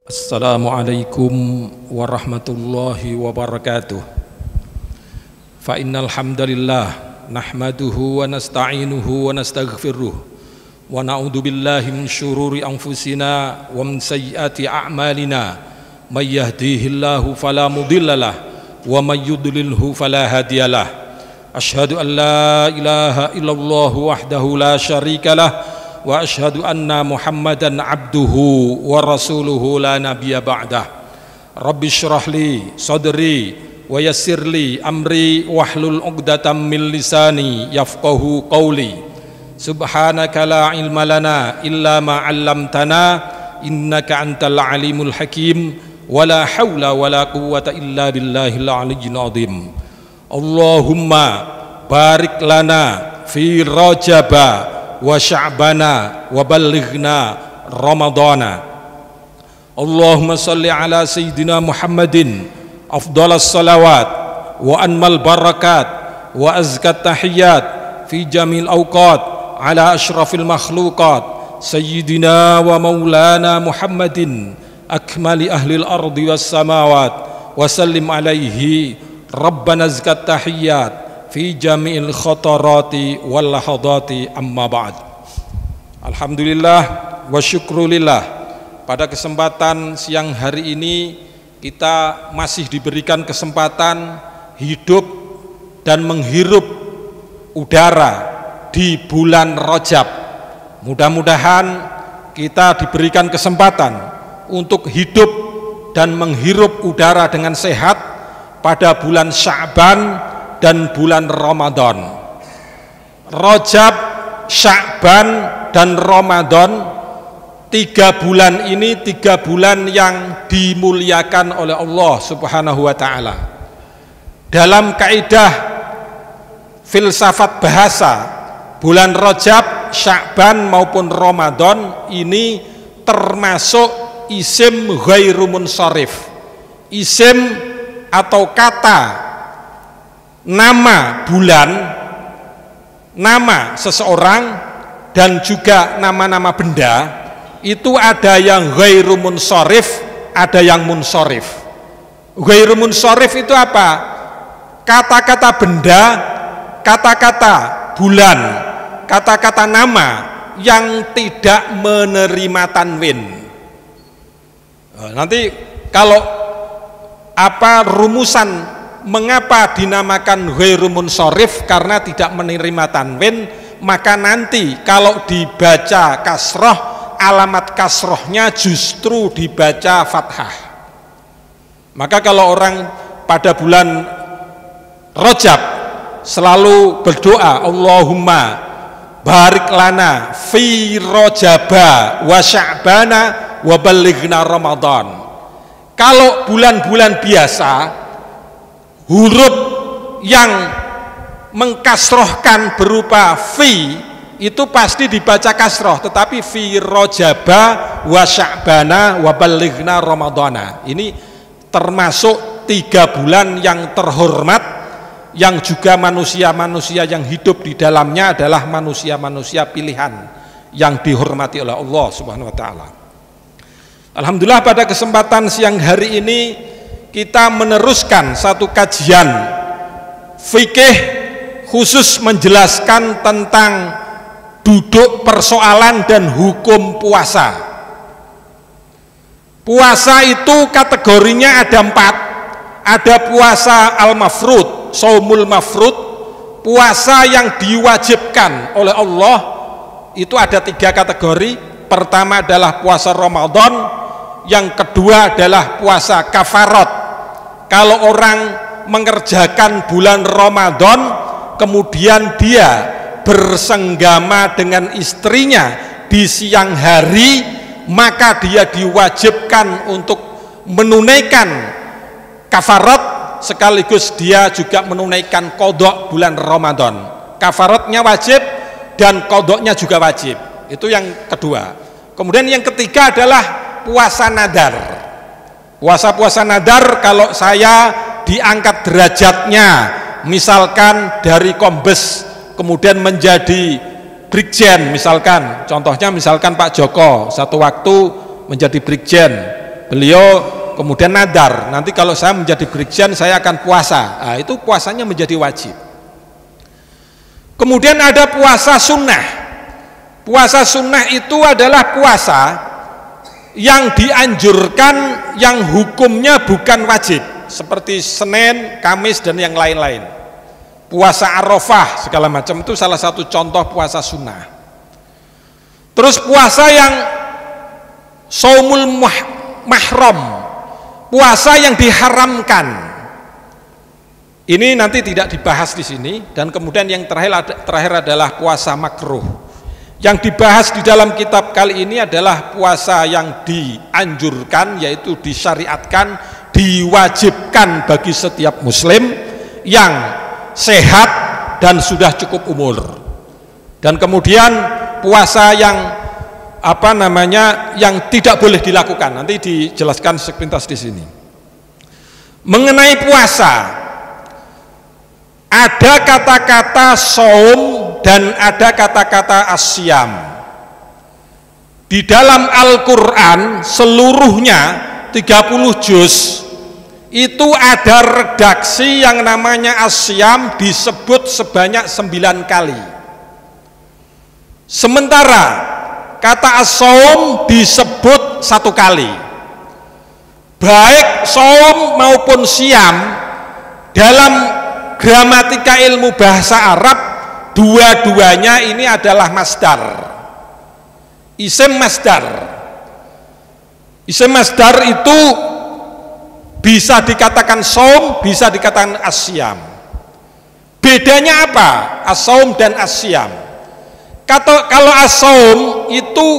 Assalamualaikum warahmatullahi wabarakatuh. Fa innal hamdalillah nahmaduhu wa nasta'inuhu wa nastaghfiruh wa na'udzu billahi min syururi anfusina wa min sayyiati a'malina may yahdihillahu fala mudhillalah wa may yudlilhu fala hadiyalah. Asyhadu an la ilaha illallah wahdahu la syarikalah wa asyhadu anna Muhammadan abduhu wa rasuluhu la nabiyya ba'dah. Rabbi syrah li sadri wa yassir li amri wahlul 'uqdatam min lisani yafqahu qawli. Subhanaka la ilma lana illa ma 'allamtana innaka antal alimul hakim wa la haula wa la quwwata illa billahil aliyyil azim. Allahumma barik lana fi Rajaba wa sya'bana wa ballighna ramadana. Allahumma salli ala sayyidina Muhammadin afdalas salawat wa anmal barakat wa azkat tahiyat fi jamil awqat ala ashrafil makhluqat sayyidina wa maulana Muhammadin akmali ahlil ardi was samawat wa sallim alaihi rabbana azkat tahiyat fi jami'il khatarati wal lahadati amma ba'd. Alhamdulillah wa syukrulillah, pada kesempatan siang hari ini kita masih diberikan kesempatan hidup dan menghirup udara di bulan Rajab. Mudah-mudahan kita diberikan kesempatan untuk hidup dan menghirup udara dengan sehat pada bulan Sya'ban dan bulan Ramadan. Rajab, Sya'ban dan Ramadan, 3 bulan ini 3 bulan yang dimuliakan oleh Allah Subhanahu wa ta'ala. Dalam kaidah filsafat bahasa, bulan Rajab, Sya'ban maupun Ramadan ini termasuk isim ghairu munsharif. Isim atau kata nama bulan, nama seseorang, dan juga nama-nama benda itu ada yang ghairu munsharif, ada yang munsharif. Ghairu munsharif itu apa? Kata-kata benda, kata-kata bulan, kata-kata nama yang tidak menerima tanwin. Nanti kalau rumusan mengapa dinamakan ghairu munsharif karena tidak menerima tanwin, maka nanti kalau dibaca kasroh, alamat kasrohnya justru dibaca fathah. Maka kalau orang pada bulan Rajab selalu berdoa, Allahumma barik lana fi Rajaba wa Sya'bana wa ballighna Ramadan. Kalau bulan-bulan biasa, huruf yang mengkasrohkan berupa fi itu pasti dibaca kasroh, tetapi fi Rajaba wa Sya'bana wa ballighna Ramadana ini termasuk 3 bulan yang terhormat, yang juga manusia-manusia yang hidup di dalamnya adalah manusia-manusia pilihan yang dihormati oleh Allah Subhanahu wa ta'ala. Alhamdulillah, pada kesempatan siang hari ini kita meneruskan satu kajian fikih khusus menjelaskan tentang duduk persoalan dan hukum puasa. Puasa itu kategorinya ada 4. Ada puasa al-mafrud, shaumul mafrud, puasa yang diwajibkan oleh Allah. Itu ada 3 kategori. Pertama adalah puasa Ramadan, yang kedua adalah puasa kafarat. Kalau orang mengerjakan bulan Ramadan kemudian dia bersenggama dengan istrinya di siang hari, maka dia diwajibkan untuk menunaikan kafarat, sekaligus dia juga menunaikan qadha bulan Ramadan. Kafaratnya wajib dan qadhanya juga wajib. Itu yang kedua. Kemudian yang ketiga adalah puasa nadar. Puasa-puasa nadar, kalau saya diangkat derajatnya, misalkan dari kombes kemudian menjadi brigjen, misalkan contohnya misalkan Pak Joko satu waktu menjadi brigjen, beliau kemudian nadar, nanti kalau saya menjadi brigjen saya akan puasa. Nah, itu puasanya menjadi wajib. Kemudian ada puasa sunnah. Puasa sunnah itu adalah puasa yang dianjurkan, yang hukumnya bukan wajib, seperti Senin, Kamis dan yang lain-lain. Puasa Arafah segala macam itu salah satu contoh puasa sunnah. Terus puasa yang shaumul mahram, puasa yang diharamkan. Ini nanti tidak dibahas di sini. Dan kemudian yang terakhir adalah puasa makruh. Yang dibahas di dalam kitab kali ini adalah puasa yang dianjurkan, yaitu disyariatkan, diwajibkan bagi setiap muslim yang sehat dan sudah cukup umur. Dan kemudian puasa yang yang tidak boleh dilakukan, nanti dijelaskan sepintas di sini. Mengenai puasa, ada kata-kata shaum dan ada kata-kata asyam. Di dalam Al-Quran seluruhnya 30 juz itu ada redaksi yang namanya asyam disebut sebanyak 9 kali. Sementara kata as-shaum disebut 1 kali. Baik shaum maupun siam dalam gramatika ilmu bahasa Arab, dua-duanya ini adalah masdar, isim masdar. Isim masdar itu bisa dikatakan shaum, bisa dikatakan asyam. Bedanya apa as-shaum dan asyam? Kalau as-shaum itu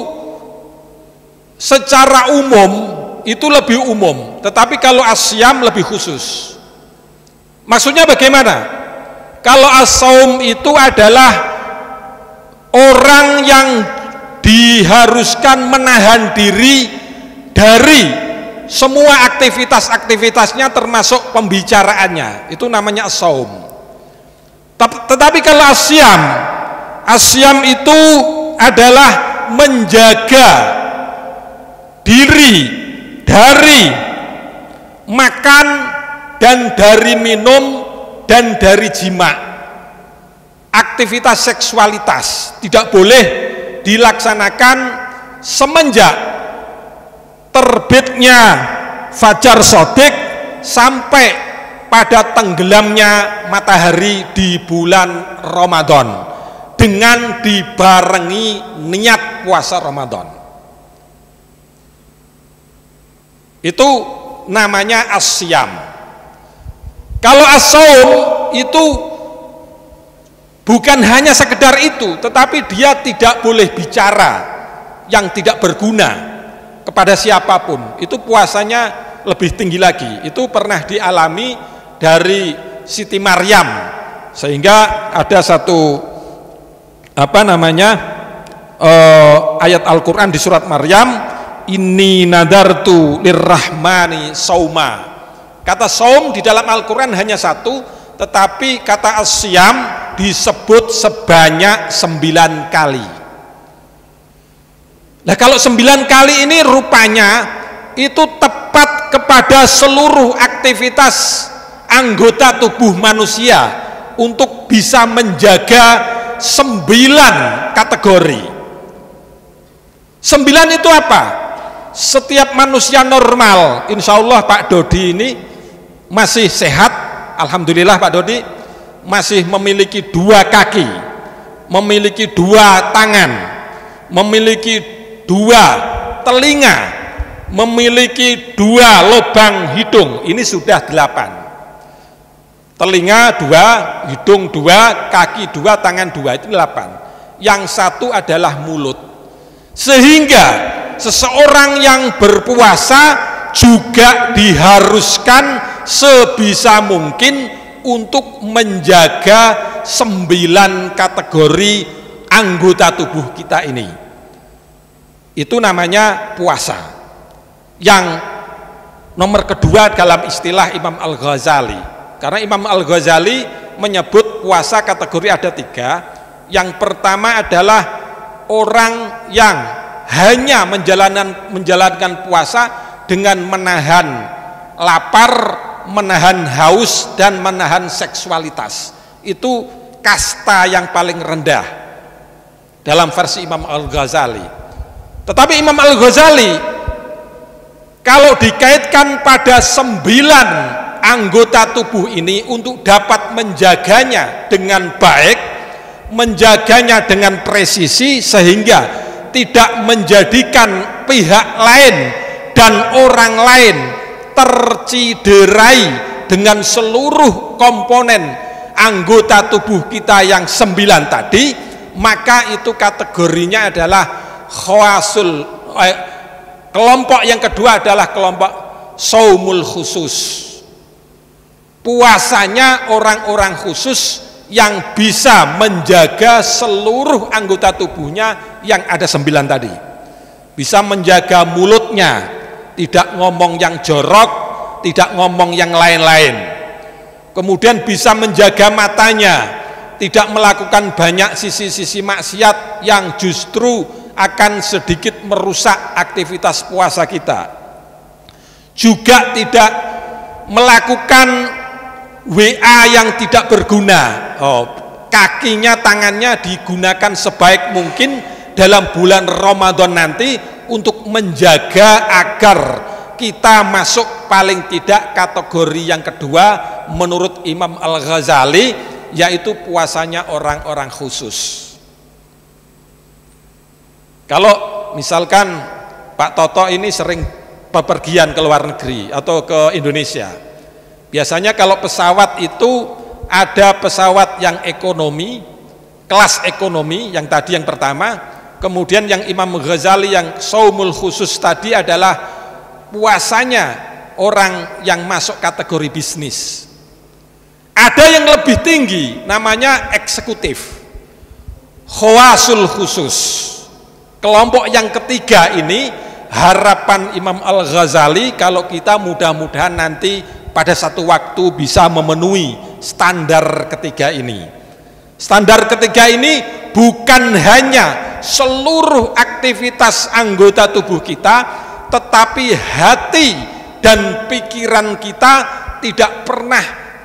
secara umum itu lebih umum, tetapi kalau asyam lebih khusus. Maksudnya bagaimana? Kalau as-shaum itu adalah orang yang diharuskan menahan diri dari semua aktivitas-aktivitasnya termasuk pembicaraannya, itu namanya as-shaum. Tetapi kalau asyam itu adalah menjaga diri dari makan dan dari minum dan dari jima. Aktivitas seksualitas tidak boleh dilaksanakan semenjak terbitnya fajar shadiq sampai pada tenggelamnya matahari di bulan Ramadan, dengan dibarengi niat puasa Ramadan. Itu namanya asyam. Kalau as-shaum itu bukan hanya sekedar itu, tetapi dia tidak boleh bicara yang tidak berguna kepada siapapun. Itu puasanya lebih tinggi lagi. Itu pernah dialami dari Siti Maryam, sehingga ada satu ayat Al-Quran di surat Maryam, inni nadartu lirrahmani sauma. Kata saum di dalam Al-Quran hanya satu, tetapi kata asyam disebut sebanyak 9 kali. Nah, kalau 9 kali ini rupanya itu tepat kepada seluruh aktivitas anggota tubuh manusia untuk bisa menjaga 9 kategori. 9 itu apa? Setiap manusia normal, insya Allah Pak Dodi ini masih sehat, alhamdulillah Pak Dodi masih memiliki 2 kaki, memiliki 2 tangan, memiliki 2 telinga, memiliki 2 lubang hidung. Ini sudah 8. Telinga 2, hidung 2, kaki 2, tangan 2, itu 8. Yang satu adalah mulut. Sehingga seseorang yang berpuasa juga diharuskan sebisa mungkin untuk menjaga 9 kategori anggota tubuh kita ini. Itu namanya puasa. Yang nomor kedua dalam istilah Imam Al-Ghazali. Karena Imam Al-Ghazali menyebut puasa kategori ada 3. Yang pertama adalah orang yang hanya menjalankan puasa dengan menahan lapar, menahan haus, dan menahan seksualitas. Itu kasta yang paling rendah dalam versi Imam Al-Ghazali. Tetapi Imam Al-Ghazali kalau dikaitkan pada 9 anggota tubuh ini untuk dapat menjaganya dengan baik, menjaganya dengan presisi, sehingga tidak menjadikan pihak lain dan orang lain terciderai dengan seluruh komponen anggota tubuh kita yang 9 tadi, maka itu kategorinya adalah khawasul. Kelompok yang kedua adalah kelompok saumul khusus, puasanya orang-orang khusus yang bisa menjaga seluruh anggota tubuhnya yang ada 9 tadi. Bisa menjaga mulutnya, tidak ngomong yang jorok, tidak ngomong yang lain-lain. Kemudian bisa menjaga matanya, tidak melakukan banyak sisi-sisi maksiat yang justru akan sedikit merusak aktivitas puasa kita. Juga tidak melakukan WA yang tidak berguna. Kakinya, tangannya digunakan sebaik mungkin dalam bulan Ramadan nanti untuk menjaga agar kita masuk paling tidak kategori yang kedua menurut Imam Al-Ghazali, yaitu puasanya orang-orang khusus. Kalau misalkan Pak Toto ini sering bepergian ke luar negeri atau ke Indonesia, biasanya kalau pesawat itu ada pesawat yang ekonomi, kelas ekonomi yang tadi yang pertama, kemudian yang Imam Ghazali yang saumul khusus tadi adalah puasanya orang yang masuk kategori bisnis. Ada yang lebih tinggi namanya eksekutif, khawasul khusus. Kelompok yang ketiga ini harapan Imam Al-Ghazali kalau kita mudah-mudahan nanti pada satu waktu bisa memenuhi standar ketiga ini. Standar ketiga ini bukan hanya seluruh aktivitas anggota tubuh kita, tetapi hati dan pikiran kita tidak pernah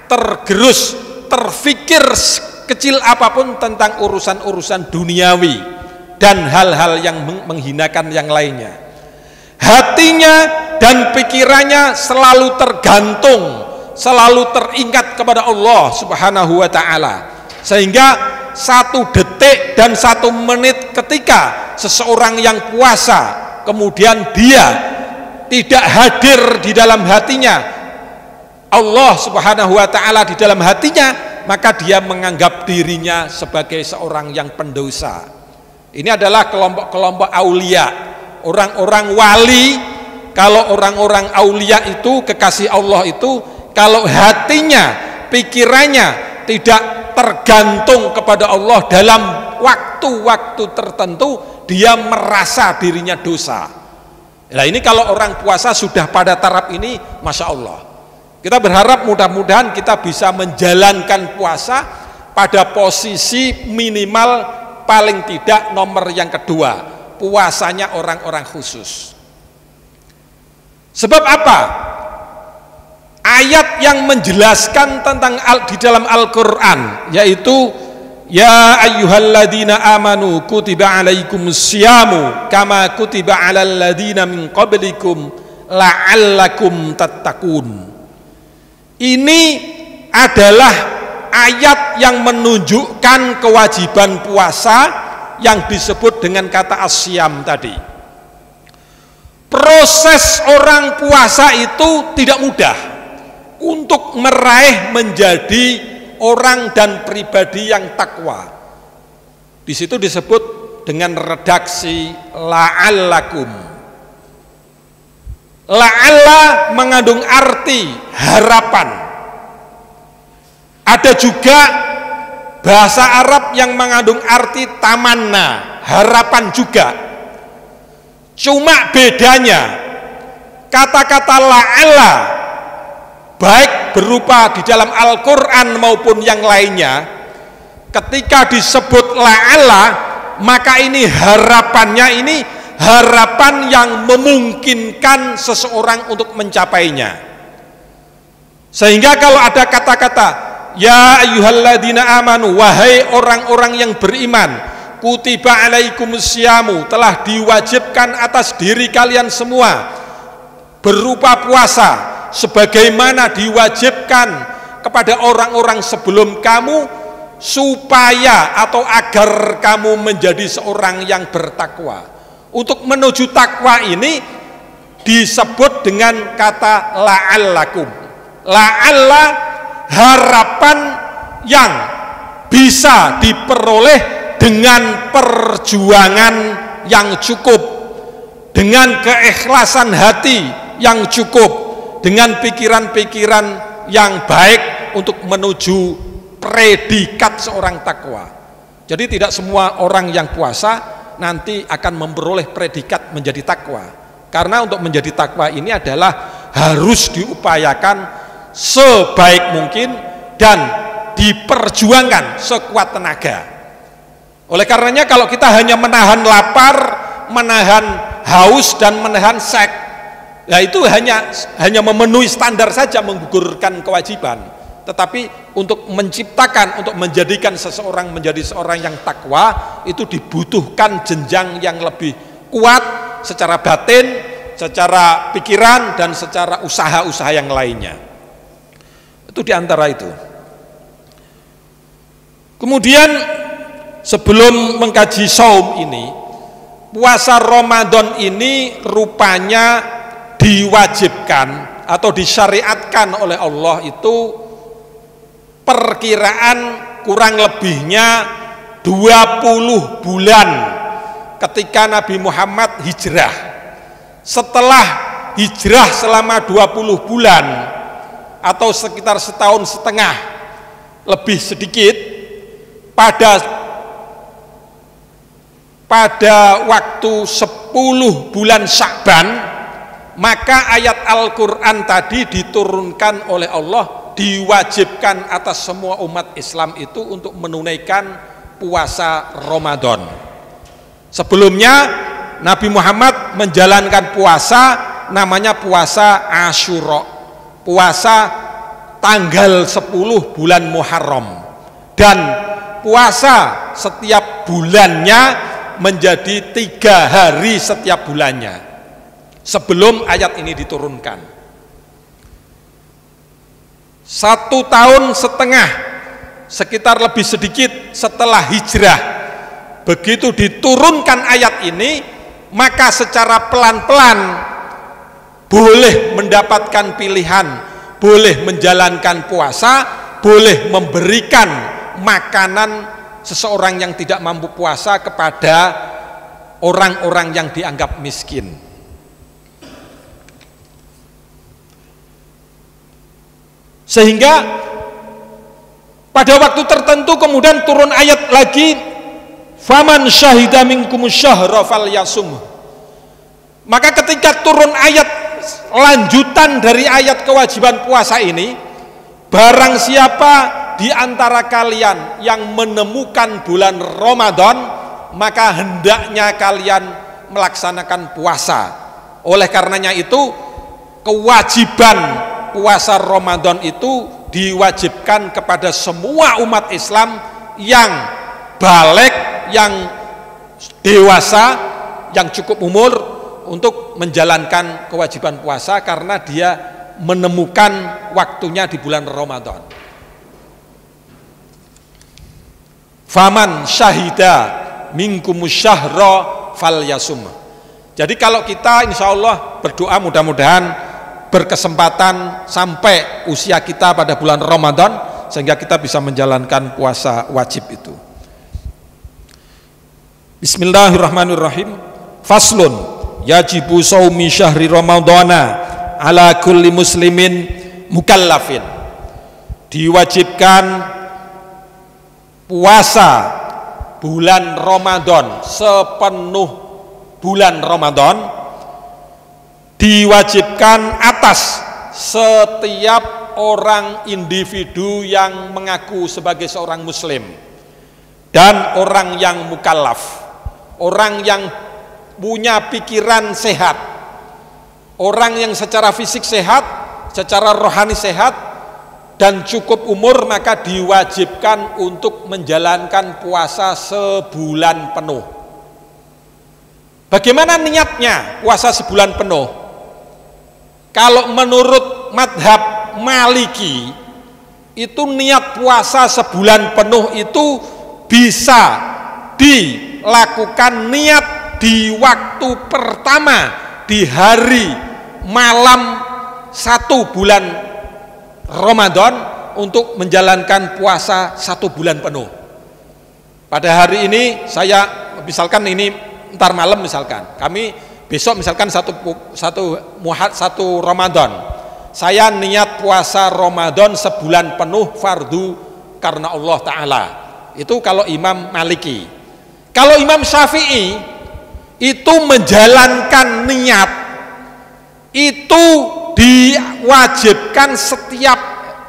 tergerus, terfikir kecil apapun tentang urusan-urusan duniawi dan hal-hal yang menghinakan yang lainnya. Hatinya dan pikirannya selalu tergantung, selalu teringat kepada Allah Subhanahu wa ta'ala, sehingga 1 detik dan 1 menit ketika seseorang yang puasa kemudian dia tidak hadir di dalam hatinya Allah Subhanahu wa ta'ala di dalam hatinya, maka dia menganggap dirinya sebagai seorang yang pendosa. Ini adalah kelompok-kelompok aulia, orang-orang wali. Kalau orang-orang aulia itu, kekasih Allah itu, kalau hatinya, pikirannya tidak tergantung kepada Allah dalam waktu-waktu tertentu, dia merasa dirinya dosa. Nah ini kalau orang puasa sudah pada taraf ini, Masya Allah. Kita berharap mudah-mudahan kita bisa menjalankan puasa pada posisi minimal paling tidak nomor yang kedua, puasanya orang-orang khusus. Sebab apa? Ayat yang menjelaskan tentang di dalam Al-Quran, yaitu ya ayyuhalladzina amanu kutiba alaikumusyamu kama kutiba alal ladzina min qablikum la'allakum tattaqun. Ini adalah ayat yang menunjukkan kewajiban puasa yang disebut dengan kata asyam tadi. Proses orang puasa itu tidak mudah untuk meraih menjadi orang dan pribadi yang takwa. Di situ disebut dengan redaksi la'allakum. La'alla mengandung arti harapan. Ada juga bahasa Arab yang mengandung arti tamanna, harapan juga. Cuma bedanya kata-kata la'alla baik berupa di dalam Al-Quran maupun yang lainnya, ketika disebut la'alla maka ini harapannya ini harapan yang memungkinkan seseorang untuk mencapainya. Sehingga kalau ada kata-kata ya ayyuhalladzina amanu, wahai orang-orang yang beriman, kutiba alaikumusyamu, telah diwajibkan atas diri kalian semua berupa puasa sebagaimana diwajibkan kepada orang-orang sebelum kamu, supaya atau agar kamu menjadi seorang yang bertakwa. Untuk menuju takwa ini disebut dengan kata la'allakum. La'alla, harapan yang bisa diperoleh dengan perjuangan yang cukup, dengan keikhlasan hati yang cukup, dengan pikiran-pikiran yang baik untuk menuju predikat seorang takwa. Jadi tidak semua orang yang puasa nanti akan memperoleh predikat menjadi takwa. Karena untuk menjadi takwa ini adalah harus diupayakan sebaik mungkin dan diperjuangkan sekuat tenaga. Oleh karenanya kalau kita hanya menahan lapar, menahan haus dan menahan seks, ya itu hanya memenuhi standar saja, menggugurkan kewajiban. Tetapi untuk menciptakan, untuk menjadikan seseorang menjadi seorang yang takwa, itu dibutuhkan jenjang yang lebih kuat secara batin, secara pikiran, dan secara usaha-usaha yang lainnya. Itu diantara itu. Kemudian sebelum mengkaji saum ini, puasa Ramadan ini rupanya diwajibkan atau disyariatkan oleh Allah itu perkiraan kurang lebihnya 20 bulan ketika Nabi Muhammad hijrah. Setelah hijrah selama 20 bulan atau sekitar setahun setengah lebih sedikit, pada waktu 10 bulan Sya'ban, maka ayat Al-Quran tadi diturunkan oleh Allah, diwajibkan atas semua umat Islam itu untuk menunaikan puasa Ramadan. Sebelumnya Nabi Muhammad menjalankan puasa namanya puasa Asyura, puasa tanggal 10 bulan Muharram, dan puasa setiap bulannya menjadi 3 hari setiap bulannya sebelum ayat ini diturunkan. 1 tahun setengah, sekitar lebih sedikit setelah hijrah, begitu diturunkan ayat ini, maka secara pelan-pelan boleh mendapatkan pilihan, boleh menjalankan puasa, boleh memberikan makanan seseorang yang tidak mampu puasa kepada orang-orang yang dianggap miskin. Sehingga pada waktu tertentu kemudian turun ayat lagi, faman syahida minkumus syahra falyasum. Maka ketika turun ayat lanjutan dari ayat kewajiban puasa ini, barang siapa di antara kalian yang menemukan bulan Ramadan, maka hendaknya kalian melaksanakan puasa. Oleh karenanya itu, kewajiban puasa Ramadan itu diwajibkan kepada semua umat Islam yang balik, yang dewasa, yang cukup umur untuk menjalankan kewajiban puasa karena dia menemukan waktunya di bulan Ramadan. Faman syahida minkumus syahra falyasum. Jadi kalau kita insya Allah berdoa mudah-mudahan berkesempatan sampai usia kita pada bulan Ramadan sehingga kita bisa menjalankan puasa wajib itu. Bismillahirrahmanirrahim. Faslun yajibu shaumi syahri ramadhana ala kulli muslimin mukallafin. Diwajibkan puasa bulan Ramadan, sepenuh bulan Ramadan diwajibkan atas setiap orang individu yang mengaku sebagai seorang muslim dan orang yang mukallaf. Orang yang punya pikiran sehat, orang yang secara fisik sehat, secara rohani sehat, dan cukup umur, maka diwajibkan untuk menjalankan puasa sebulan penuh. Bagaimana niatnya puasa sebulan penuh? Kalau menurut madhab Maliki, itu niat puasa sebulan penuh itu bisa dilakukan niat di waktu pertama di hari malam 1 bulan Ramadan untuk menjalankan puasa 1 bulan penuh. Pada hari ini saya misalkan ini ntar malam, misalkan kami besok misalkan satu Ramadan, saya niat puasa Ramadan sebulan penuh fardu karena Allah Ta'ala. Itu kalau Imam Maliki. Kalau Imam Syafi'i itu menjalankan niat itu diwajibkan setiap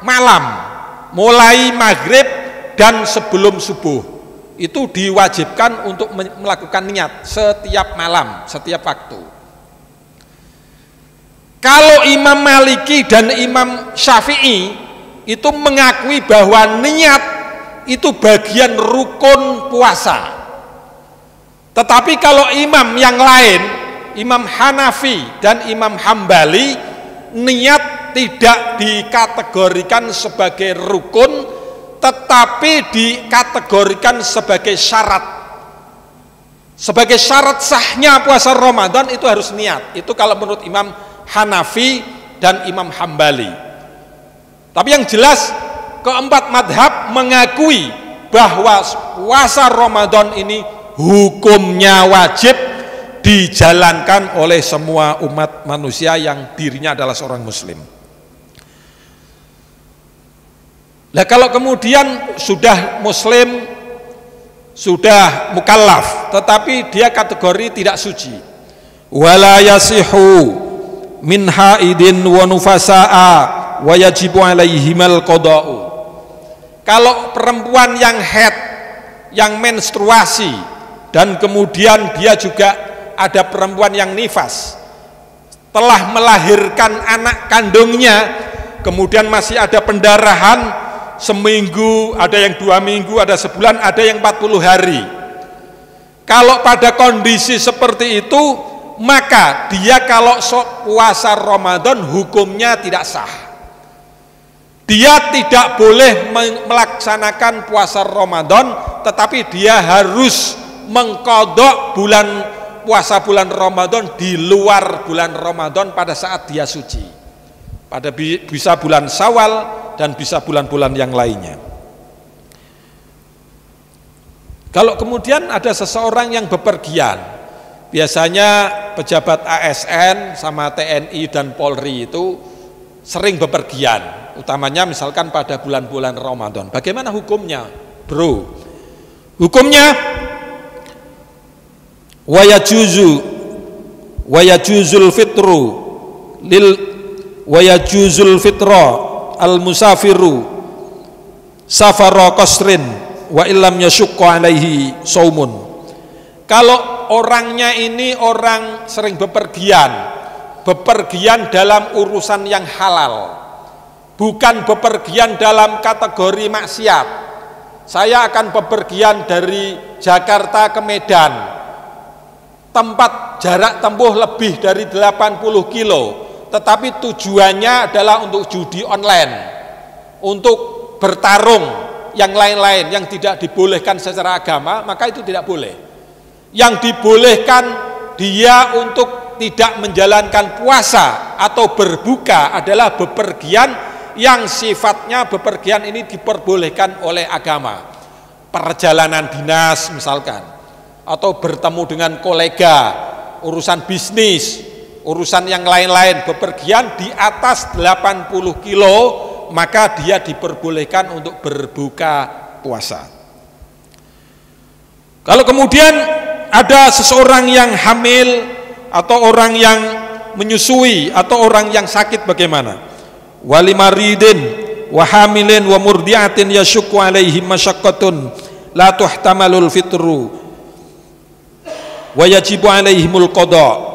malam, mulai maghrib dan sebelum subuh. Itu diwajibkan untuk melakukan niat setiap malam, setiap waktu. Kalau Imam Maliki dan Imam Syafi'i itu mengakui bahwa niat itu bagian rukun puasa. Tetapi kalau imam yang lain, Imam Hanafi dan Imam Hambali, niat tidak dikategorikan sebagai rukun, tetapi dikategorikan sebagai syarat. Sebagai syarat sahnya puasa Ramadan itu harus niat. Itu kalau menurut Imam Hanafi dan Imam Hambali. Tapi yang jelas keempat madhab mengakui bahwa puasa Ramadan ini hukumnya wajib dijalankan oleh semua umat manusia yang dirinya adalah seorang muslim. Nah, kalau kemudian sudah muslim, sudah mukallaf, tetapi dia kategori tidak suci, wala yasihu min haidin wa nufasaa wa yajibu alaihimal qada'u. Kalau perempuan yang haid, yang menstruasi, dan kemudian dia juga ada perempuan yang nifas, telah melahirkan anak kandungnya, kemudian masih ada pendarahan seminggu, ada yang 2 minggu, ada sebulan, ada yang 40 hari. Kalau pada kondisi seperti itu, maka dia kalau puasa Ramadan hukumnya tidak sah. Dia tidak boleh melaksanakan puasa Ramadan, tetapi dia harus mengqadha puasa bulan Ramadan di luar bulan Ramadan pada saat dia suci. Pada bisa bulan Syawal dan bisa bulan-bulan yang lainnya. Kalau kemudian ada seseorang yang bepergian, biasanya pejabat ASN sama TNI dan Polri itu sering bepergian, utamanya misalkan pada bulan-bulan Ramadan. Bagaimana hukumnya, bro? Hukumnya wa yajuzul fitru lil wa yajuzul fitra al musafiru safara qasrin wa illam yashqa alaihi saumun. Kalau orangnya ini orang sering bepergian dalam urusan yang halal, bukan bepergian dalam kategori maksiat. Saya akan bepergian dari Jakarta ke Medan, tempat jarak tempuh lebih dari 80 kilo, tetapi tujuannya adalah untuk judi online, untuk bertarung yang lain-lain yang tidak dibolehkan secara agama, maka itu tidak boleh. Yang dibolehkan dia untuk tidak menjalankan puasa atau berbuka adalah bepergian yang sifatnya bepergian ini diperbolehkan oleh agama. Perjalanan dinas misalkan, atau bertemu dengan kolega, urusan bisnis, urusan yang lain-lain, bepergian di atas 80 kilo, maka dia diperbolehkan untuk berbuka puasa. Kalau kemudian ada seseorang yang hamil atau orang yang menyusui atau orang yang sakit, bagaimana? Walimaridin wa hamilin wa murdiatin yasyukku alaihim masyaqqatun la tuhtamalul fitru wa yajibu alaihimul qada.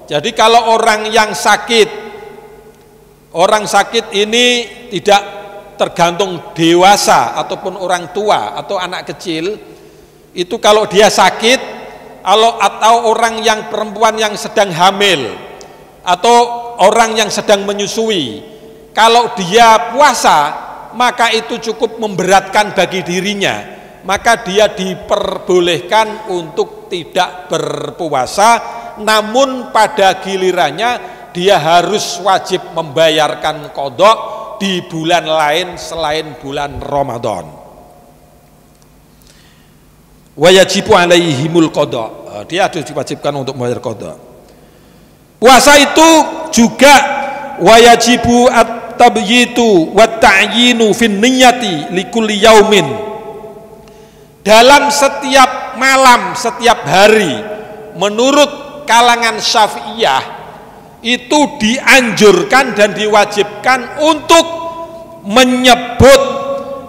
Jadi kalau orang sakit ini tidak tergantung dewasa ataupun orang tua atau anak kecil, itu kalau dia sakit atau orang yang perempuan yang sedang hamil atau orang yang sedang menyusui, kalau dia puasa maka itu cukup memberatkan bagi dirinya, maka dia diperbolehkan untuk tidak berpuasa, namun pada gilirannya dia harus wajib membayarkan qada di bulan lain selain bulan Ramadan. Wa yajibu alaihimul qada. Dia harus diwajibkan untuk membayar qada. Puasa itu juga wa yajibu at-tabyitu wa ta'yinu fin niyyati likulli yaumin. Dalam setiap malam, setiap hari, menurut kalangan Syafi'iyah itu dianjurkan dan diwajibkan untuk menyebut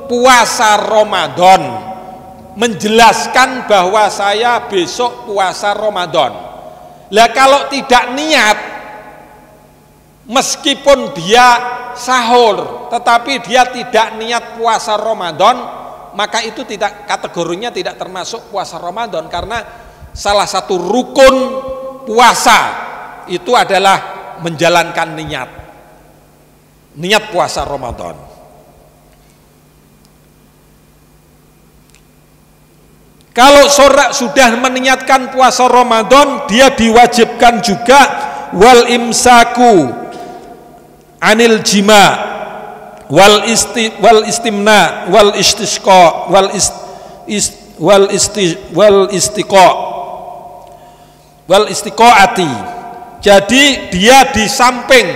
puasa Ramadan, menjelaskan bahwa saya besok puasa Ramadan. Lah kalau tidak niat, meskipun dia sahur tetapi dia tidak niat puasa Ramadan, maka itu tidak, kategorinya tidak termasuk puasa Ramadan, karena salah satu rukun puasa itu adalah menjalankan niat puasa Ramadan. Kalau seorang sudah meniatkan puasa Ramadan, dia diwajibkan juga wal imsaku anil jima wal istimna wal istisqa wal istiqaati. Jadi dia di samping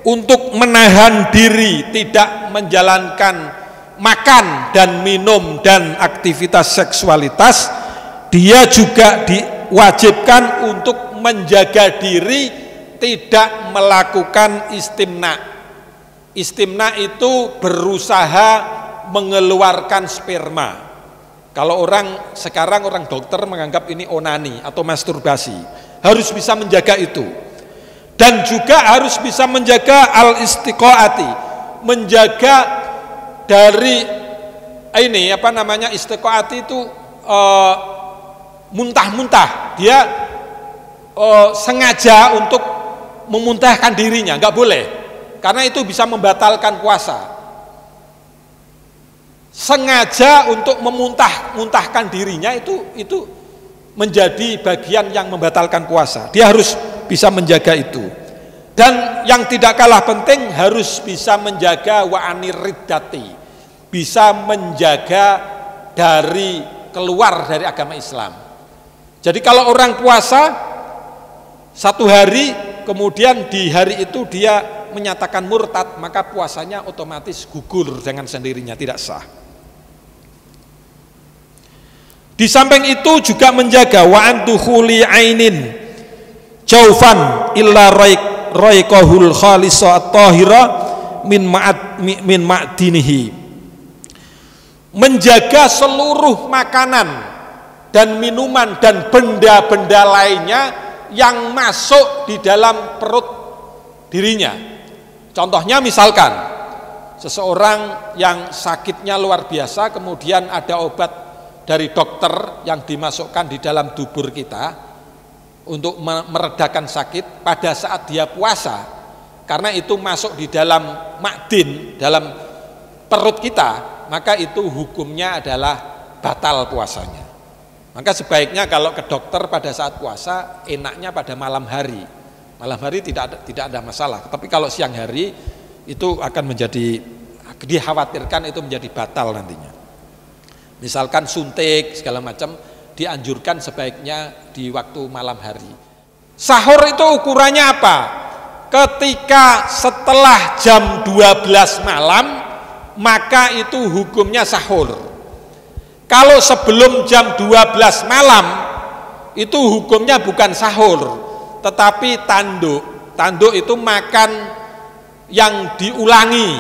untuk menahan diri tidak menjalankan makan dan minum dan aktivitas seksualitas, dia juga diwajibkan untuk menjaga diri tidak melakukan istimna. Istimna itu berusaha mengeluarkan sperma. Kalau sekarang orang dokter menganggap ini onani atau masturbasi, harus bisa menjaga itu. Dan juga harus bisa menjaga al-istiqaati, menjaga dari istiqaati itu muntah-muntah. Dia sengaja untuk memuntahkan dirinya, nggak boleh, karena itu bisa membatalkan puasa. Sengaja untuk memuntahkan dirinya itu menjadi bagian yang membatalkan puasa. Dia harus bisa menjaga itu. Dan yang tidak kalah penting, harus bisa menjaga wa'anir riddati, bisa menjaga dari keluar dari agama Islam. Jadi kalau orang puasa satu hari, kemudian di hari itu dia menyatakan murtad, maka puasanya otomatis gugur dengan sendirinya, tidak sah. Di samping itu juga menjaga wa antukhuli ainin jaufan illa raiqahul khalisa at-tahira min ma'dinihi. Menjaga seluruh makanan dan minuman dan benda-benda lainnya yang masuk di dalam perut dirinya. Contohnya misalkan seseorang yang sakitnya luar biasa, kemudian ada obat dari dokter yang dimasukkan di dalam dubur kita untuk meredakan sakit pada saat dia puasa, karena itu masuk di dalam makdin, dalam perut kita, maka itu hukumnya adalah batal puasanya. Maka sebaiknya kalau ke dokter pada saat puasa, enaknya pada malam hari. Malam hari tidak ada masalah, tapi kalau siang hari itu akan menjadi, dikhawatirkan itu menjadi batal nantinya. Misalkan suntik segala macam, dianjurkan sebaiknya di waktu malam hari. Sahur itu ukurannya apa? Ketika setelah jam 12 malam, maka itu hukumnya sahur. Kalau sebelum jam 12 malam, itu hukumnya bukan sahur, tetapi tanduk. Tanduk itu makan yang diulangi,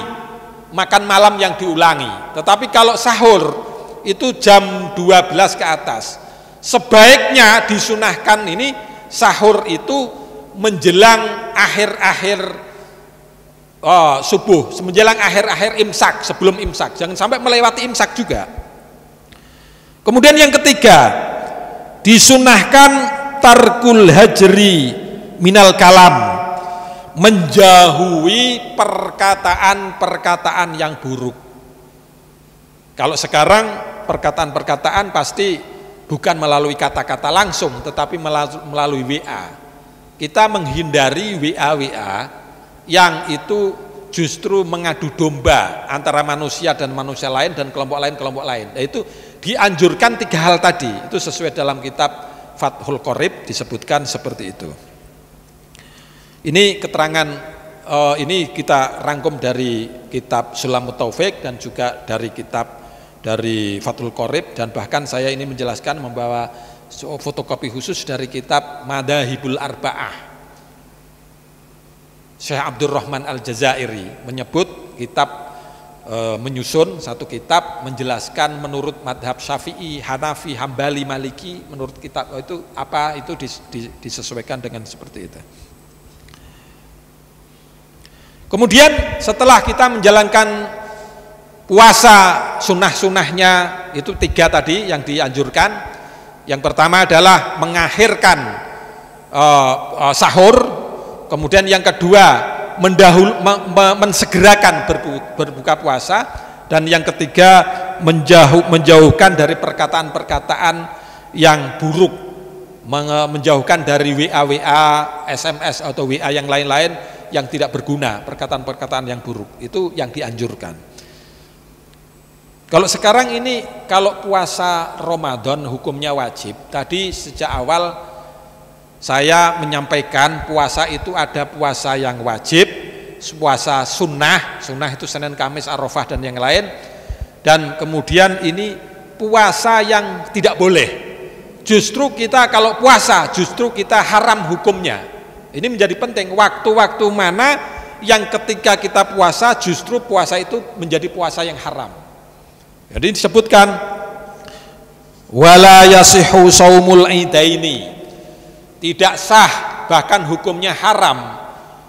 makan malam yang diulangi. Tetapi kalau sahur itu jam 12 ke atas. sebaiknya disunahkan ini sahur itu menjelang akhir-akhir subuh, menjelang akhir-akhir imsak, sebelum imsak, jangan sampai melewati imsak juga. Kemudian yang ketiga, disunahkan tarkul hajri minal kalam, menjauhi perkataan-perkataan yang buruk. Kalau sekarang perkataan-perkataan pasti bukan melalui kata-kata langsung, tetapi melalui WA. Kita menghindari WA yang itu justru mengadu domba antara manusia dan manusia lain dan kelompok lain. Nah, itu dianjurkan 3 hal tadi. Itu sesuai dalam kitab Fathul Qorib disebutkan seperti itu. Ini keterangan ini kita rangkum dari kitab Sulamut Taufik dan juga dari kitab dari Fathul Qorib, dan bahkan saya ini menjelaskan membawa fotokopi khusus dari kitab Madahibul Arba'ah. Syekh Abdurrahman Al-Jazairi menyebut kitab menyusun satu kitab menjelaskan menurut madhab Syafi'i, Hanafi, Hambali, Maliki, menurut kitab itu apa, itu disesuaikan dengan seperti itu. Kemudian setelah kita menjalankan puasa sunnah-sunnahnya itu 3 tadi yang dianjurkan. Yang pertama adalah mengakhirkan sahur, kemudian yang kedua mensegerakan berbuka puasa, dan yang ketiga menjauhkan dari perkataan-perkataan yang buruk, menjauhkan dari WA, SMS atau WA yang lain-lain yang tidak berguna, perkataan-perkataan yang buruk itu yang dianjurkan. Kalau sekarang ini, kalau puasa Ramadan hukumnya wajib. Tadi sejak awal saya menyampaikan puasa itu ada puasa yang wajib, puasa sunnah itu Senin, Kamis, Arafah dan yang lain. Dan kemudian ini puasa yang tidak boleh. Justru kita kalau puasa, justru kita haram hukumnya. Ini menjadi penting, waktu-waktu mana yang ketika kita puasa, justru puasa itu menjadi puasa yang haram. Jadi disebutkan wala yasihu saumul idaini, tidak sah, bahkan hukumnya haram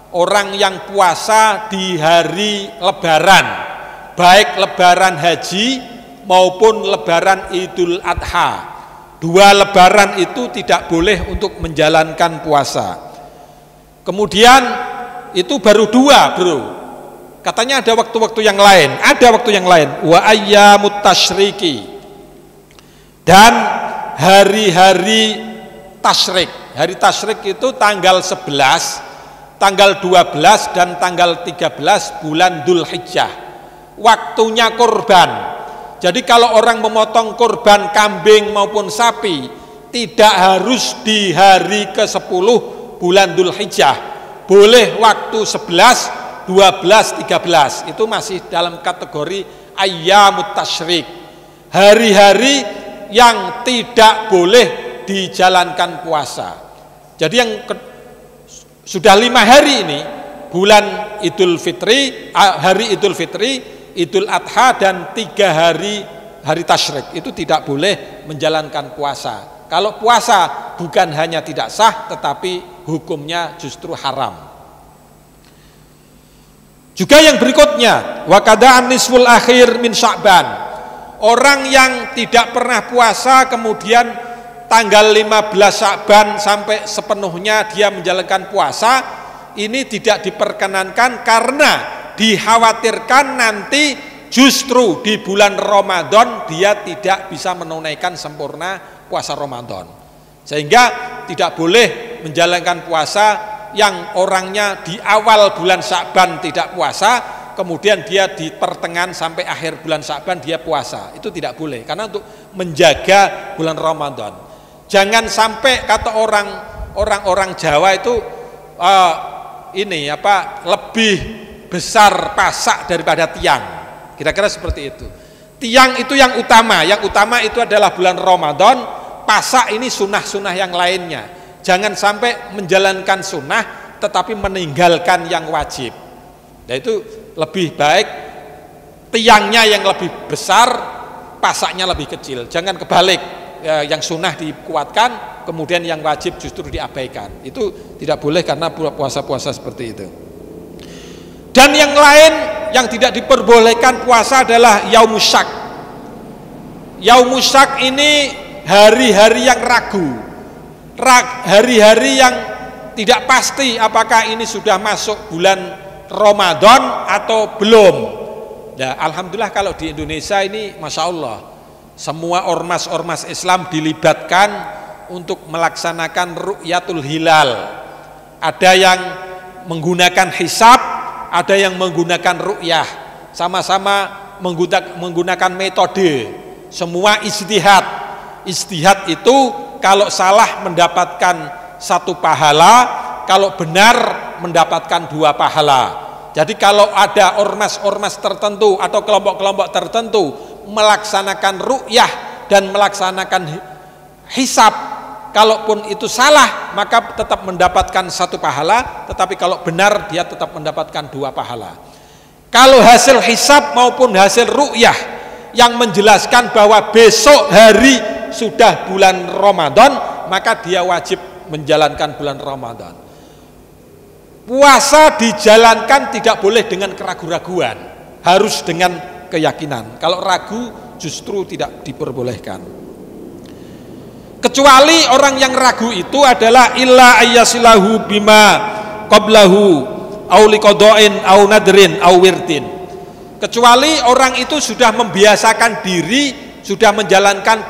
orang yang puasa di hari lebaran, baik lebaran haji maupun lebaran Idul Adha. 2 lebaran itu tidak boleh untuk menjalankan puasa. Kemudian itu baru 2, bro. Katanya ada waktu-waktu yang lain, wa ayyamut tasyriki, dan hari-hari tasyrik. Hari tasyrik itu tanggal 11, tanggal 12 dan tanggal 13 bulan Dzulhijjah. Waktunya kurban. Jadi kalau orang memotong kurban kambing maupun sapi tidak harus di hari ke-10 bulan Dzulhijjah. Boleh waktu 11, 12, 13, itu masih dalam kategori ayyamut tasyrik, hari-hari yang tidak boleh dijalankan puasa. Jadi yang sudah 5 hari ini, bulan Idul Fitri, hari Idul Fitri, Idul Adha, dan 3 hari tasyrik itu tidak boleh menjalankan puasa. Kalau puasa bukan hanya tidak sah, tetapi hukumnya justru haram. Juga yang berikutnya, wa kada'an nisful akhir min Sya'ban. Orang yang tidak pernah puasa kemudian tanggal 15 Sya'ban sampai sepenuhnya dia menjalankan puasa, ini tidak diperkenankan karena dikhawatirkan nanti justru di bulan Ramadan dia tidak bisa menunaikan sempurna puasa Ramadan. Sehingga tidak boleh menjalankan puasa yang orangnya di awal bulan Sya'ban tidak puasa, kemudian dia di pertengahan sampai akhir bulan Sya'ban dia puasa. Itu tidak boleh, karena untuk menjaga bulan Ramadan. Jangan sampai kata orang Jawa itu lebih besar pasak daripada tiang. Kira-kira seperti itu. Tiang itu yang utama itu adalah bulan Ramadan. Pasak ini sunnah-sunnah yang lainnya. Jangan sampai menjalankan sunnah tetapi meninggalkan yang wajib. Nah, itu lebih baik tiangnya yang lebih besar, pasaknya lebih kecil. Jangan kebalik, yang sunnah dikuatkan, kemudian yang wajib justru diabaikan. Itu tidak boleh karena puasa-puasa seperti itu. Dan yang lain yang tidak diperbolehkan puasa adalah yaumus syak. Yaumus syak ini hari-hari yang ragu, hari-hari yang tidak pasti apakah ini sudah masuk bulan Ramadan atau belum. Ya, alhamdulillah kalau di Indonesia ini Masya Allah, semua ormas-ormas Islam dilibatkan untuk melaksanakan ru'yatul hilal. Ada yang menggunakan hisab, ada yang menggunakan ru'yah, sama-sama menggunakan metode, semua ijtihad. Ijtihad itu kalau salah mendapatkan 1 pahala, kalau benar mendapatkan 2 pahala. Jadi kalau ada ormas-ormas tertentu atau kelompok-kelompok tertentu melaksanakan ru'yah dan melaksanakan hisab, kalaupun itu salah maka tetap mendapatkan 1 pahala, tetapi kalau benar dia tetap mendapatkan 2 pahala. Kalau hasil hisab maupun hasil ru'yah yang menjelaskan bahwa besok hari sudah bulan Ramadan, maka dia wajib menjalankan bulan Ramadan. Puasa dijalankan tidak boleh dengan keraguan-raguan, harus dengan keyakinan. Kalau ragu justru tidak diperbolehkan. Kecuali orang yang ragu itu adalah illa ayyasilahu bima qablahu au liqada'in au nadrin au wirdin. Kecuali orang itu sudah membiasakan diri, sudah menjalankan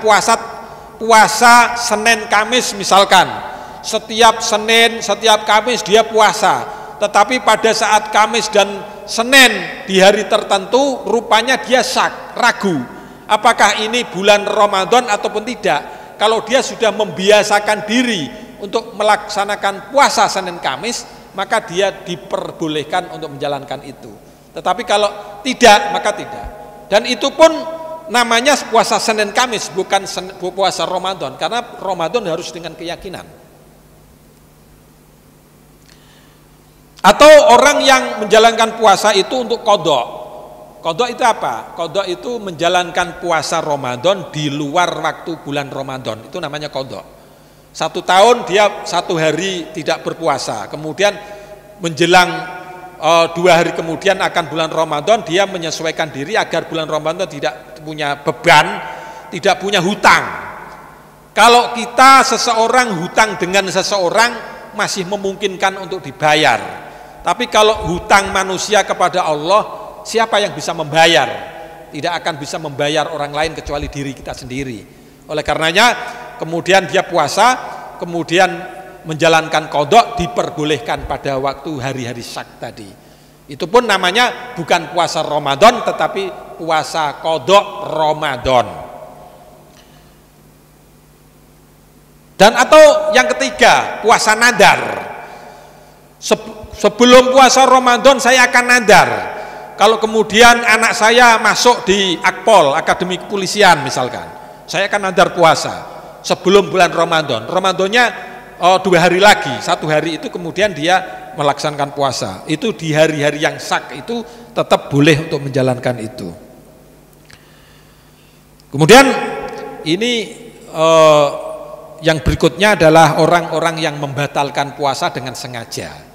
puasa Senin Kamis misalkan. Setiap Senin, setiap Kamis dia puasa. Tetapi pada saat Kamis dan Senin di hari tertentu rupanya dia syak, ragu. Apakah ini bulan Ramadan ataupun tidak? Kalau dia sudah membiasakan diri untuk melaksanakan puasa Senin Kamis, maka dia diperbolehkan untuk menjalankan itu. Tetapi kalau tidak, maka tidak. Dan itu pun namanya puasa Senin Kamis, bukan puasa Ramadan, karena Ramadan harus dengan keyakinan. Atau orang yang menjalankan puasa itu untuk qadha. Qadha itu apa? Qadha itu menjalankan puasa Ramadan di luar waktu bulan Ramadan. Itu namanya qadha. 1 tahun dia 1 hari tidak berpuasa, kemudian menjelang 2 hari kemudian akan bulan Ramadan, dia menyesuaikan diri agar bulan Ramadan tidak punya beban, tidak punya hutang. Kalau kita seseorang hutang dengan seseorang masih memungkinkan untuk dibayar. Tapi kalau hutang manusia kepada Allah, siapa yang bisa membayar? Tidak akan bisa membayar orang lain kecuali diri kita sendiri. Oleh karenanya kemudian dia puasa, kemudian menjalankan qadha diperbolehkan pada waktu hari-hari syak tadi. Itu pun namanya bukan puasa Ramadan tetapi puasa qadha Ramadan. Dan atau yang ketiga, puasa nadar. Sebelum puasa Ramadan saya akan nadar. Kalau kemudian anak saya masuk di Akpol, Akademi Kepolisian misalkan, saya akan nadar puasa sebelum bulan Ramadan. Ramadannya 2 hari lagi, 1 hari itu kemudian dia melaksanakan puasa. Itu di hari-hari yang syak itu tetap boleh untuk menjalankan itu. Kemudian ini yang berikutnya adalah orang-orang yang membatalkan puasa dengan sengaja.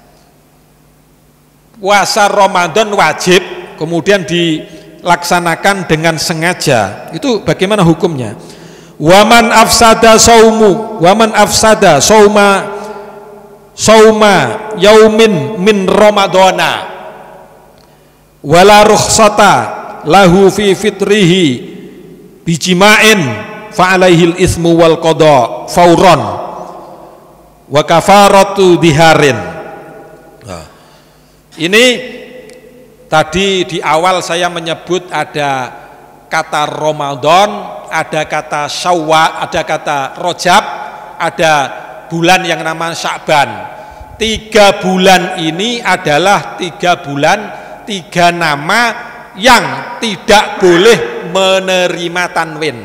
Puasa Ramadan wajib kemudian dilaksanakan dengan sengaja. Itu bagaimana hukumnya? Waman afsada sauma yaumin min Ramadana wala rukhsata lahu fi fitrihi bijima'in fa alaihil ismu wal qada fauron wa kafaratu diharin. Ini tadi di awal saya menyebut ada kata Ramadan, ada kata Syawal, ada kata Rajab, ada bulan yang nama Sya'ban. 3 bulan ini adalah 3 bulan, 3 nama yang tidak boleh menerima tanwin.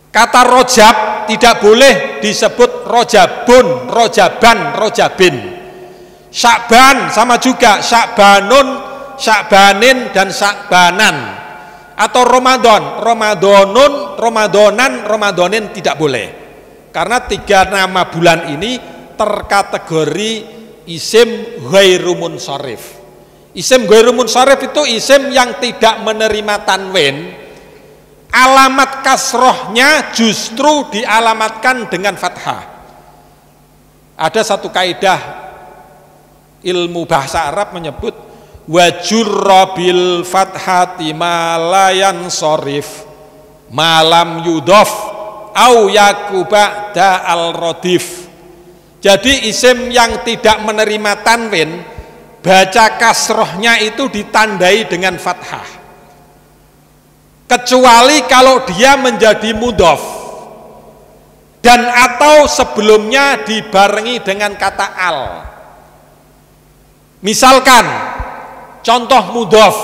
Kata Rajab tidak boleh disebut Rajabun, Rajaban, Rajabin. Sya'ban sama juga, Sya'banun, Sya'banin dan Sya'banan. atau Ramadonin tidak boleh. Karena 3 nama bulan ini terkategori isim ghairu munsharif. Isim ghairu munsharif itu isim yang tidak menerima tanwin. Alamat kasrohnya justru dialamatkan dengan fathah. Ada satu kaidah ilmu bahasa Arab menyebut wajurra bil fathati malayan sorif malam yudof au yakuba da al rodif. Jadi isim yang tidak menerima tanwin, baca kasrohnya itu ditandai dengan fathah, kecuali kalau dia menjadi mudhof dan atau sebelumnya dibarengi dengan kata al. Misalkan contoh mudhof,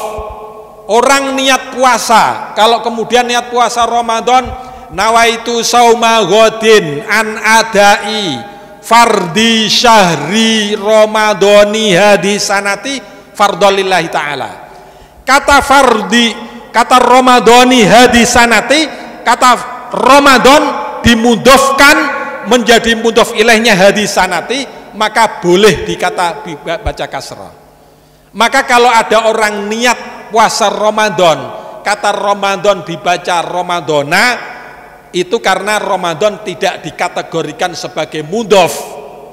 orang niat puasa, kalau kemudian niat puasa Ramadan, nawaitu sauma ghodin an adai fardi syahri ramadhani hadisanati fardholillahi ta'ala. Kata fardi, kata ramadhani hadisanati, kata Ramadan dimudhofkan menjadi mudhof ilaihnya hadisanati, maka boleh baca kasrah. Maka kalau ada orang niat puasa Ramadan, kata Ramadan dibaca Ramadona, itu karena Ramadan tidak dikategorikan sebagai mudhof,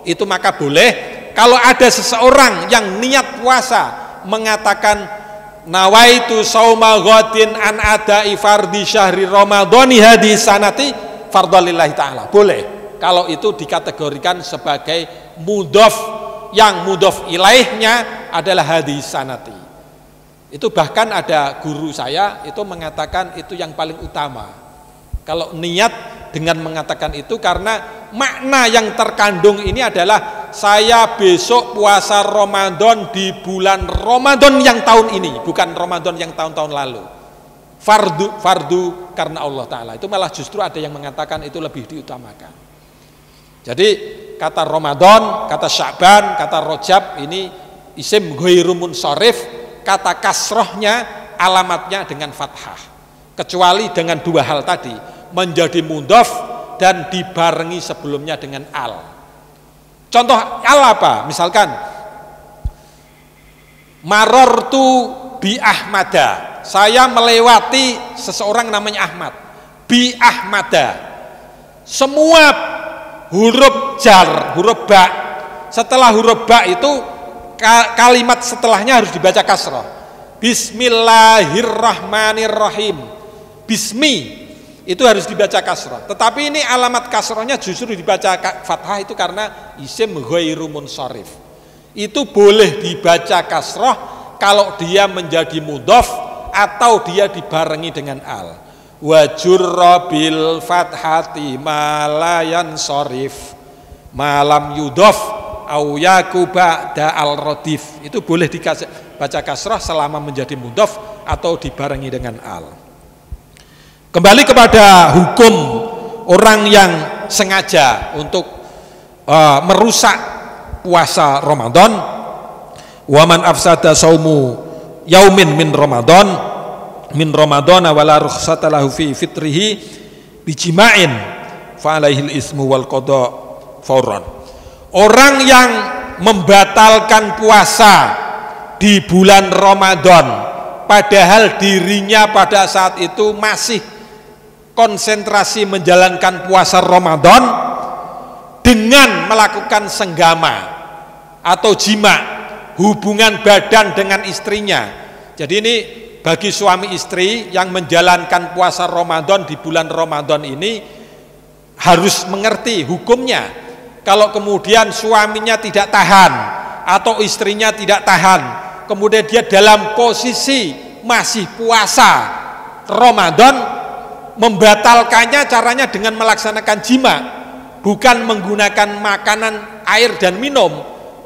itu maka boleh. Kalau ada seseorang yang niat puasa mengatakan nawaitu sauma ghadin an adai fardhi syahri ramadhani hadisanati fardholillahi ta'ala, boleh kalau itu dikategorikan sebagai mudhof, yang mudhof ilaihnya adalah hadisanati. Itu bahkan ada guru saya itu mengatakan itu yang paling utama kalau niat dengan mengatakan itu, karena makna yang terkandung ini adalah saya besok puasa Ramadan di bulan Ramadan yang tahun ini, bukan Ramadan yang tahun-tahun lalu. Fardu karena Allah Ta'ala. Itu malah justru ada yang mengatakan itu lebih diutamakan. Jadi kata Ramadan, kata Sya'ban, kata Rajab ini isim ghairu munsharif, kata kasrohnya alamatnya dengan fathah, kecuali dengan 2 hal tadi, menjadi mudhof dan dibarengi sebelumnya dengan al. Contoh al apa? Misalkan marortu bi Ahmada, saya melewati seseorang namanya Ahmad. Bi Ahmada, semua huruf jar, huruf ba, setelah huruf ba itu kalimat setelahnya harus dibaca kasrah. Bismillahirrahmanirrahim. Bismi itu harus dibaca kasrah. Tetapi ini alamat kasrahnya justru dibaca fathah, itu karena isim ghairu munsharif. Itu boleh dibaca kasrah kalau dia menjadi mudhof atau dia dibarengi dengan al. Wajurra bil fathati malayan sorif malam yudhof au yakuba da al rodif. Itu boleh dibaca kasrah selama menjadi mudhof atau dibarengi dengan al. Kembali kepada hukum orang yang sengaja untuk merusak puasa Ramadan. Waman afsada saumu yaumin min Ramadan wala rukhsata lahu fi fitrihi bijima'in fa alaihil ismu wal qada fauran. Orang yang membatalkan puasa di bulan Ramadan padahal dirinya pada saat itu masih konsentrasi menjalankan puasa Ramadan dengan melakukan senggama atau jima, hubungan badan dengan istrinya. Jadi ini bagi suami istri yang menjalankan puasa Ramadan di bulan Ramadan ini harus mengerti hukumnya. Kalau kemudian suaminya tidak tahan atau istrinya tidak tahan, kemudian dia dalam posisi masih puasa Ramadan, membatalkannya caranya dengan melaksanakan jima, bukan menggunakan makanan, air dan minum.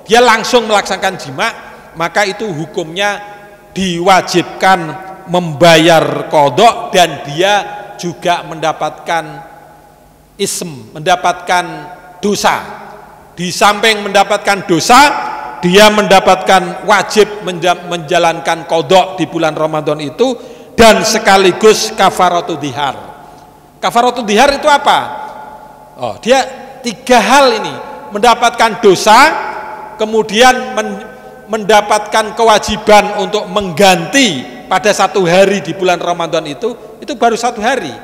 Dia langsung melaksanakan jima, maka itu hukumnya diwajibkan membayar qadha dan dia juga mendapatkan ism, mendapatkan dosa. Di samping mendapatkan dosa, dia mendapatkan wajib menjalankan qadha di bulan Ramadan itu, dan sekaligus kafaratul dihar. Kafaratul dihar itu apa? Oh, dia 3 hal ini, mendapatkan dosa, kemudian mendapatkan kewajiban untuk mengganti pada 1 hari di bulan Ramadan itu baru 1 hari.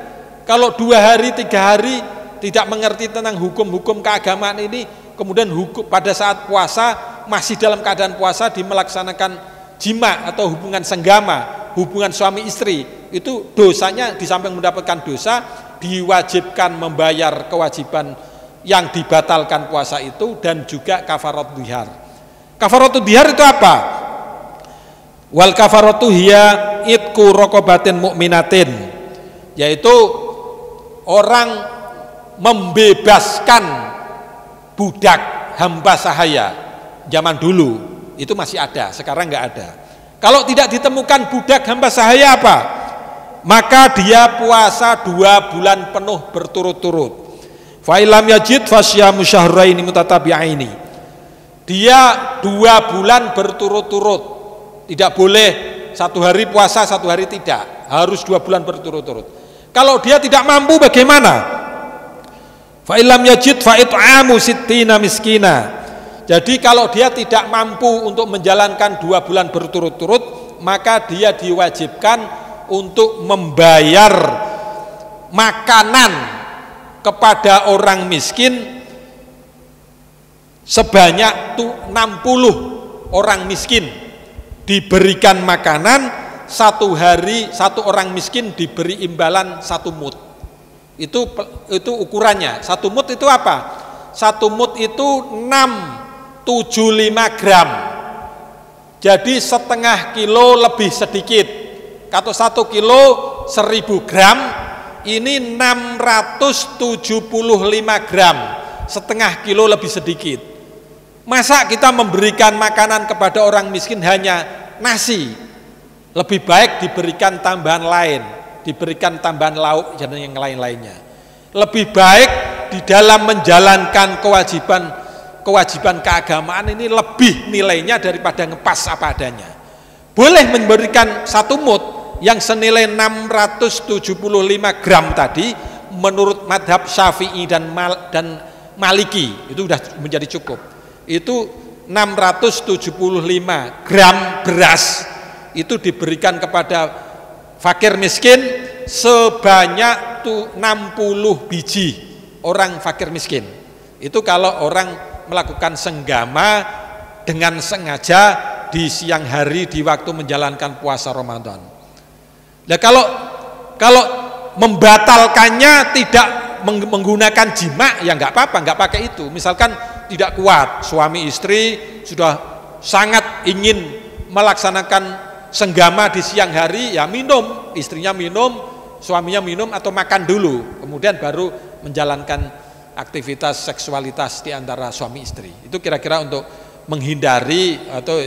Kalau 2 hari, 3 hari tidak mengerti tentang hukum-hukum keagamaan ini, kemudian pada saat puasa masih dalam keadaan puasa melaksanakan jima atau hubungan senggama, hubungan suami istri, itu dosanya di samping mendapatkan dosa, diwajibkan membayar kewajiban yang dibatalkan puasa itu dan juga kafaratul dihar. Kafaratul dihar itu apa? Wal kafaratu hiya itqu raqabatin mu'minatin, yaitu orang membebaskan budak hamba sahaya. Zaman dulu itu masih ada, sekarang nggak ada. Kalau tidak ditemukan budak hamba sahaya apa? Maka dia puasa 2 bulan penuh berturut-turut. Fa ilam yajid fasyamu syahraini mutatabi'aini. Dia 2 bulan berturut-turut. Tidak boleh 1 hari puasa, 1 hari tidak. Harus 2 bulan berturut-turut. Kalau dia tidak mampu bagaimana? Fa ilam yajid fa it'amu sittina miskina. Jadi kalau dia tidak mampu untuk menjalankan 2 bulan berturut-turut, maka dia diwajibkan untuk membayar makanan kepada orang miskin sebanyak 60 orang miskin diberikan makanan. 1 hari 1 orang miskin diberi imbalan 1 mud. Itu ukurannya. 1 mud itu apa? 1 mud itu 675 gram. Jadi setengah kilo lebih sedikit. Atau 1 kilo 1000 gram, ini 675 gram, setengah kilo lebih sedikit. Masa kita memberikan makanan kepada orang miskin hanya nasi? Lebih baik diberikan tambahan lain, diberikan tambahan lauk dan yang lain-lainnya. Lebih baik di dalam menjalankan kewajiban keagamaan ini lebih nilainya daripada ngepas apa adanya. Boleh memberikan 1 mud yang senilai 675 gram tadi menurut madhab Syafi'i dan Maliki, itu sudah menjadi cukup. Itu 675 gram beras itu diberikan kepada fakir miskin sebanyak 60 biji orang fakir miskin. Itu kalau orang melakukan senggama dengan sengaja di siang hari di waktu menjalankan puasa Ramadan. Nah, kalau membatalkannya tidak menggunakan jima, ya nggak apa-apa, nggak pakai itu. Misalkan tidak kuat, suami istri sudah sangat ingin melaksanakan senggama di siang hari, ya minum, istrinya minum, suaminya minum atau makan dulu, kemudian baru menjalankan aktivitas seksualitas di antara suami istri. Itu kira-kira untuk menghindari atau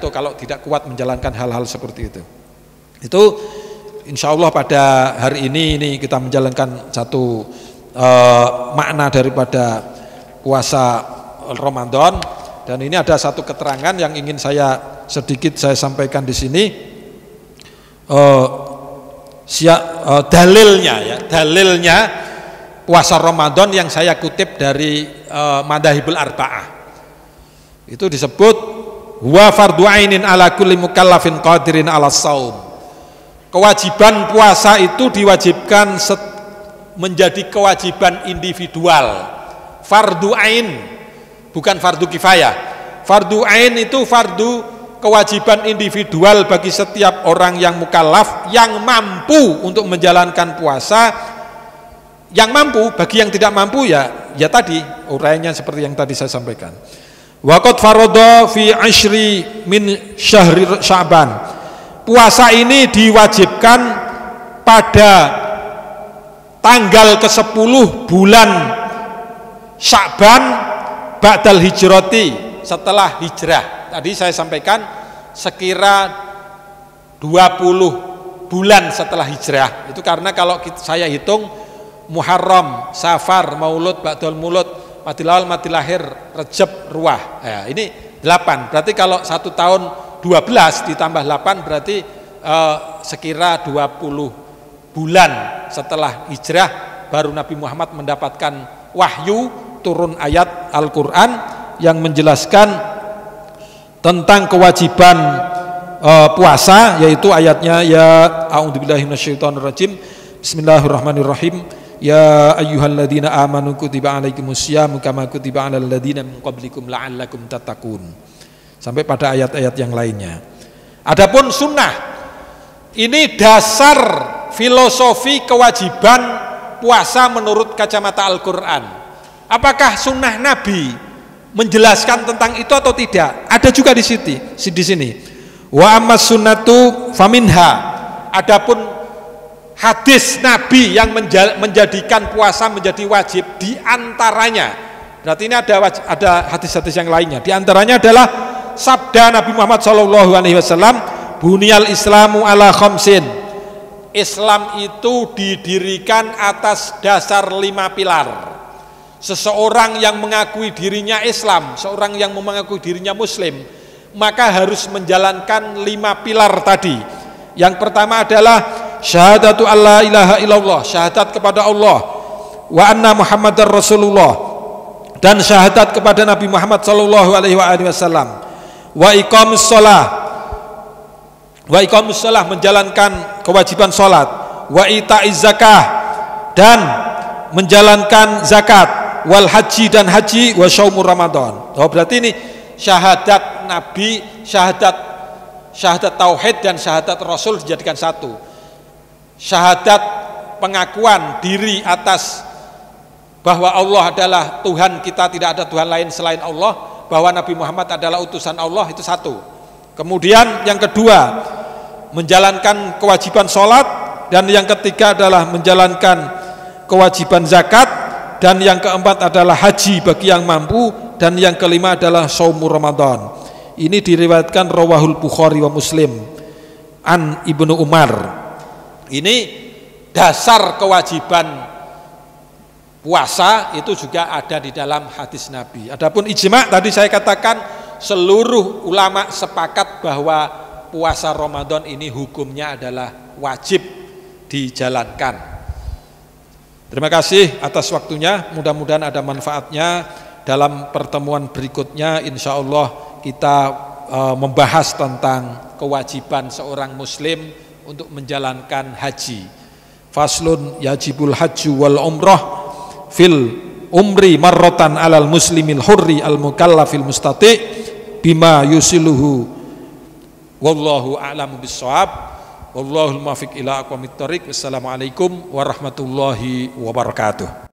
kalau tidak kuat menjalankan hal-hal seperti itu. Itu insya Allah pada hari ini kita menjalankan satu makna daripada puasa Ramadan, dan ini ada satu keterangan yang ingin saya sampaikan di sini. Dalilnya puasa Ramadan yang saya kutip dari Madzhabul Arba'ah. Itu disebut wa fardhu ainin ala kulli mukallafin qadirin ala shaum. Kewajiban puasa itu diwajibkan menjadi kewajiban individual. Fardhu ain, bukan fardu kifayah. Fardhu ain itu fardu kewajiban individual bagi setiap orang yang mukallaf yang mampu untuk menjalankan puasa. Yang mampu, bagi yang tidak mampu ya tadi uraiannya seperti yang tadi saya sampaikan. Waqad faradha fi 'ashri min syahri Sya'ban. Puasa ini diwajibkan pada tanggal ke-10 bulan Sya'ban ba'dal hijrati, setelah hijrah. Tadi saya sampaikan sekira 20 bulan setelah hijrah. Itu karena kalau saya hitung Muharram, Safar, Maulud, Ba'dal Maulud, Madil Awal, Madil Akhir, Rejab, Ruah. Ya, ini 8. Berarti kalau 1 tahun 12 ditambah 8 berarti sekira 20 bulan setelah hijrah baru Nabi Muhammad mendapatkan wahyu turun ayat Al-Quran yang menjelaskan tentang kewajiban puasa, yaitu ayatnya ya a'udzubillahi minasyaitonirrajim bismillahirrahmanirrahim ya ayyuhalladzina amanu kutiba alaikumusyamu kama kutiba alal ladzina min qablikum la'allakum tattaqun, sampai pada ayat-ayat yang lainnya. Adapun sunnah ini dasar filosofi kewajiban puasa menurut kacamata Al-Quran. Apakah sunnah Nabi menjelaskan tentang itu atau tidak? Ada juga di sini. Wa ammas sunnatu faminha. Adapun hadis Nabi yang menjadikan puasa menjadi wajib, di antaranya, berarti ini ada hadis-hadis yang lainnya. Di antaranya adalah sabda Nabi Muhammad SAW, bunyal islamu ala khamsin. Islam itu didirikan atas dasar 5 pilar. Seseorang yang mengakui dirinya Islam, seorang yang mengakui dirinya Muslim, maka harus menjalankan 5 pilar tadi. Yang pertama adalah syahadatu alla ilaha illallah, syahadat kepada Allah, wa anna Muhammadar Rasulullah, dan syahadat kepada Nabi Muhammad sallallahu alaihi wasallam, wa iqamus shalah, menjalankan kewajiban salat, wa ita'iz zakah, dan menjalankan zakat, wal haji, dan haji, wa syaumur Ramadan. Oh, berarti ini syahadat Nabi, syahadat tauhid dan syahadat Rasul dijadikan satu. Syahadat pengakuan diri atas bahwa Allah adalah Tuhan kita, tidak ada Tuhan lain selain Allah, bahwa Nabi Muhammad adalah utusan Allah, itu satu. Kemudian yang kedua, menjalankan kewajiban sholat, dan yang ketiga adalah menjalankan kewajiban zakat, dan yang keempat adalah haji bagi yang mampu, dan yang kelima adalah shaumur Ramadan. Ini diriwayatkan rawahul Bukhari wa Muslim an Ibnu Umar. Ini dasar kewajiban puasa itu juga ada di dalam hadis Nabi. Adapun ijma, tadi saya katakan seluruh ulama sepakat bahwa puasa Ramadan ini hukumnya adalah wajib dijalankan. Terima kasih atas waktunya, mudah-mudahan ada manfaatnya. Dalam pertemuan berikutnya insya Allah kita membahas tentang kewajiban seorang muslim untuk menjalankan haji. Faslun yajibul hajju wal umrah fil umri marrotan alal muslimil hurri al mukallafil mustati' bima yusiluhu, wallahu a'lamu bissawab, wallahul muwaffiq ila aqwamit thoriq. Wassalamualaikum warahmatullahi wabarakatuh.